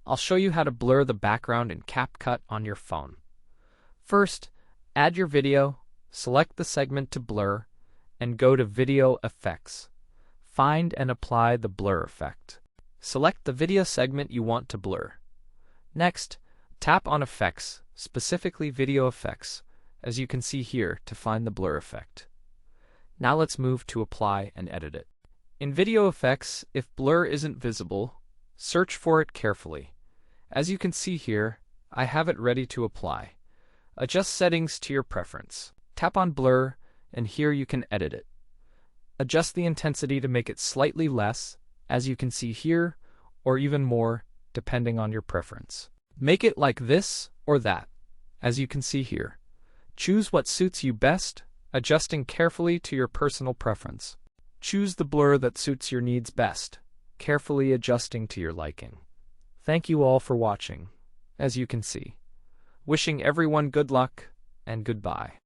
I'll show you how to blur the background in CapCut on your phone. First, add your video, select the segment to blur, and go to Video Effects. Find and apply the blur effect. Select the video segment you want to blur. Next, tap on Effects, specifically Video Effects, as you can see here, to find the blur effect. Now let's move to Apply and edit it. In Video Effects, if blur isn't visible, search for it carefully. As you can see here, I have it ready to apply. Adjust settings to your preference. Tap on Blur, and here you can edit it. Adjust the intensity to make it slightly less, as you can see here, or even more, depending on your preference. Make it like this or that, as you can see here. Choose what suits you best, adjusting carefully to your personal preference. Choose the blur that suits your needs best, carefully adjusting to your liking. Thank you all for watching, as you can see. Wishing everyone good luck, and goodbye.